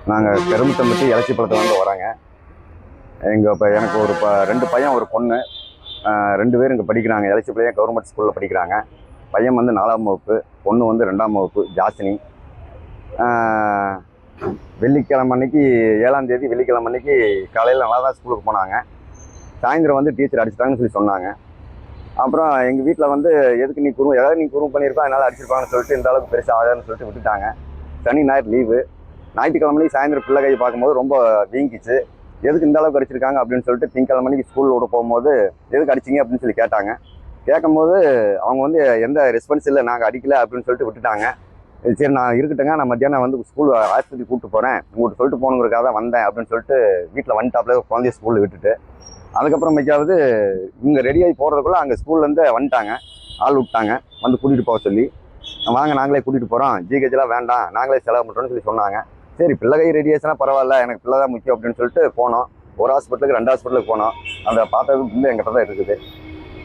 நாங்கள் பெருமித்தம்பட்டி எலச்சிப்பழத்துலேருந்து வராங்க. இப்போ எனக்கு ஒரு 2 பையன் ஒரு பொண்ணு. 2 பேர் இங்கே படிக்கிறாங்க. எலச்சிப்பள்ளையும் கவர்மெண்ட் ஸ்கூலில் படிக்கிறாங்க. பையன் வந்து 4ஆம் வகுப்பு, பொண்ணு வந்து 2ஆம் வகுப்பு ஜாசினி. வெள்ளிக்கிழமை அன்னைக்கு 7ஆம் தேதி வெள்ளிக்கிழமை அன்னைக்கு காலையில் நல்லா தான் ஸ்கூலுக்கு போனாங்க. சாயந்தரம் வந்து டீச்சர் அடிச்சிட்டாங்கன்னு சொல்லி சொன்னாங்க. அப்புறம் எங்கள் வீட்டில் வந்து எதுக்கு நீ குறும்பு பண்ணியிருப்பா, அதனால் அடிச்சிருப்பாங்கன்னு சொல்லிட்டு இந்த அளவுக்கு பெருசாக ஆகாதுன்னு சொல்லிட்டு விட்டுட்டாங்க. சனி ஞாயிறு லீவு. ஞாயிற்றுக்கிழமைக்கு சாயந்தரம் பிள்ளை கை பார்க்கும்போது ரொம்ப வீங்கிச்சு. எதுக்கு இந்த அளவுக்கு அடிச்சிருக்காங்க அப்படின்னு சொல்லிட்டு திங்கக்கிழமை மணிக்கு ஸ்கூலில் விட போகும்போது எதுக்கு அடிச்சிங்க அப்படின்னு சொல்லி கேட்டாங்க. கேட்கும்போது அவங்க வந்து எந்த ரெஸ்பான்ஸ் இல்லை, நாங்கள் அடிக்கலை அப்படின்னு சொல்லிட்டு விட்டுட்டாங்க. சரி நான் இருக்கட்டுங்க, நான் மத்தியானம் வந்து ஸ்கூல் ஆஸ்பத்திரி கூப்பிட்டு போகிறேன், உங்கள்கிட்ட சொல்லிட்டு போகணுங்கிறக்காக தான் வந்தேன் அப்படின்னு சொல்லிட்டு வீட்டில் வந்துட்டாப்புல குழந்தைய ஸ்கூலில் விட்டுட்டு. அதுக்கப்புறமேக்காவது இவங்க ரெடியாகி போகிறதுக்குள்ளே அங்கே ஸ்கூல்லேருந்து வந்துட்டாங்க, ஆள் விட்டாங்க வந்து கூட்டிகிட்டு போக சொல்லி. வாங்க நாங்களே கூட்டிகிட்டு போகிறோம், ஜிஹெச்லாம் வேண்டாம், நாங்களே செலவு பண்ணுறோன்னு சொல்லி சொன்னாங்க. சரி பிள்ளை கை ரெடியாச்சுன்னா பரவாயில்ல, எனக்கு பிள்ளை தான் முக்கியம் அப்படின்னு சொல்லிட்டு போனோம். ஒரு ஹாஸ்பிட்டலுக்கு 2 ஹாஸ்பிட்டலுக்கு போனோம். அந்த பார்த்தது வந்து எங்கிட்ட தான் இருக்குது.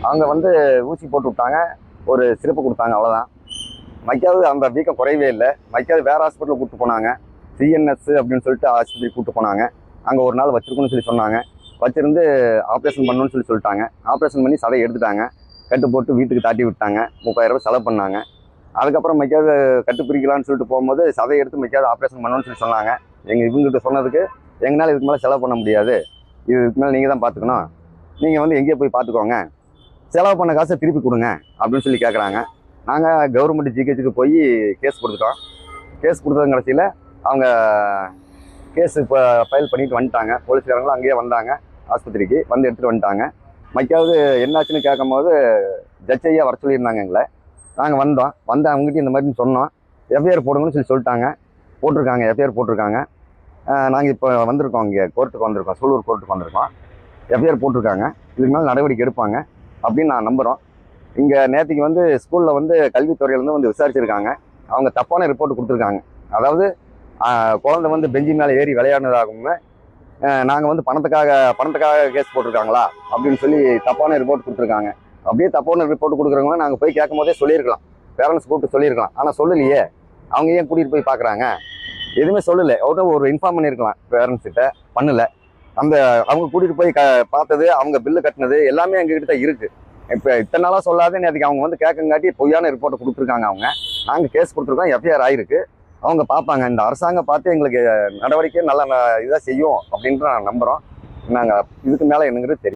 அவங்க வந்து ஊசி போட்டு விட்டாங்க, ஒரு சிறப்பு கொடுத்தாங்க, அவ்வளோதான். மைக்காவது அந்த வீக்கம் குறையவே இல்லை. மைக்காவது வேறு ஹாஸ்பிட்டலுக்கு கூப்பிட்டு போனாங்க, சிஎன்எஸ் அப்படின்னு சொல்லிட்டு ஆஸ்பத்திரி கூப்பிட்டு போனாங்க. அங்கே ஒரு நாள் வச்சிருக்கணும்னு சொல்லி சொன்னாங்க. வச்சிருந்து ஆப்ரேஷன் பண்ணணும்னு சொல்லி சொல்லிட்டாங்க. ஆப்ரேஷன் பண்ணி சதையை எடுத்துட்டாங்க, கட்டு போட்டு வீட்டுக்கு தாட்டி விட்டாங்க. 30,000 ரூபாய் செலவு பண்ணாங்க. அதுக்கப்புறம் மைக்காவது கட்டு பிரிக்கலான்னு சொல்லிட்டு போகும்போது சதையை எடுத்து மைக்காவது ஆப்ரேஷன் பண்ணணும்னு சொல்லி சொன்னாங்க. இவங்ககிட்ட சொன்னதுக்கு எங்களால் இதுக்கு மேலே செலவு பண்ண முடியாது, இதுக்கு மேலே நீங்கள் தான் பார்த்துக்கணும், நீங்கள் வந்து எங்கேயோ போய் பார்த்துக்கோங்க, செலவு பண்ண காசை திருப்பி கொடுங்க அப்படின்னு சொல்லி கேட்குறாங்க. நாங்கள் கவர்மெண்ட் ஜிஹெச்சுக்கு போய் கேஸ் கொடுத்துட்டோம். கேஸ் கொடுத்தது கடைசியில் அவங்க கேஸு இப்போ ஃபைல் பண்ணிட்டு வந்துட்டாங்க. போலீஸ்காரங்களும் அங்கேயே வந்தாங்க, ஆஸ்பத்திரிக்கு வந்து எடுத்துகிட்டு வந்துட்டாங்க. மைக்காவது என்னாச்சுன்னு கேட்கும்போது ஜட்ஜ் ஐயா வர சொல்லியிருந்தாங்க எங்களை. நாங்கள் வந்து அவங்ககிட்ட இந்த மாதிரி சொன்னோம். எஃப்ஐஆர் போடுங்கன்னு சொல்லி சொல்லிட்டாங்க. போட்டிருக்காங்க, எஃப்ஐஆர் போட்டிருக்காங்க. நாங்கள் இப்போ வந்திருக்கோம், இங்கே கோர்ட்டுக்கு வந்திருக்கோம், சூலூர் கோர்ட்டுக்கு வந்திருக்கோம். எஃப்ஐஆர் போட்டிருக்காங்க, இதுக்கு மேலே நடவடிக்கை எடுப்பாங்க அப்படின்னு நான் நம்புகிறோம். இங்கே நேற்றுக்கு வந்து ஸ்கூலில் வந்து கல்வித்துறையிலேருந்து வந்து விசாரிச்சிருக்காங்க. அவங்க தப்பான ரிப்போர்ட் கொடுத்துருக்காங்க. அதாவது குழந்தை வந்து பெஞ்சு மேலே ஏறி விளையாடுனதாகவும் நாங்கள் வந்து பணத்துக்காக கேஸ் போட்டிருக்காங்களா அப்படின்னு சொல்லி தப்பான ரிப்போர்ட் கொடுத்துருக்காங்க. அப்படியே தப்பான ரிப்போர்ட் கொடுக்குறவங்க நாங்கள் போய் கேட்கும் போதே சொல்லியிருக்கலாம், பேரண்ட்ஸ் கூப்பிட்டு சொல்லியிருக்கலாம். ஆனால் சொல்லலையே. அவங்க ஏன் கூட்டிகிட்டு போய் பார்க்குறாங்க? எதுவுமே சொல்லலை. ஒரு இன்ஃபார்ம் பண்ணியிருக்கலாம் பேரண்ட்ஸ் கிட்ட, பண்ணலை. அவங்க கூட்டிகிட்டு போய் பார்த்தது, அவங்க பில்லு கட்டினது எல்லாமே எங்ககிட்ட தான் இருக்குது. இப்போ இத்தனை நாளாக சொல்லாதே நேற்றுக்கு அவங்க வந்து கேட்கங்காட்டி பொய்யான ரிப்போர்ட்டை கொடுத்துருக்காங்க. நாங்கள் கேஸ் கொடுத்துருக்கோம், எஃப்ஐஆர் ஆகிருக்கு. அவங்க பார்ப்பாங்க. இந்த அரசாங்கம் பார்த்து எங்களுக்கு நடவடிக்கை நல்லா இதாக செய்யும் அப்படின்ட்டு நான் நம்புகிறோம். நாங்கள் இதுக்கு மேலே என்னங்கிறது தெரியும்.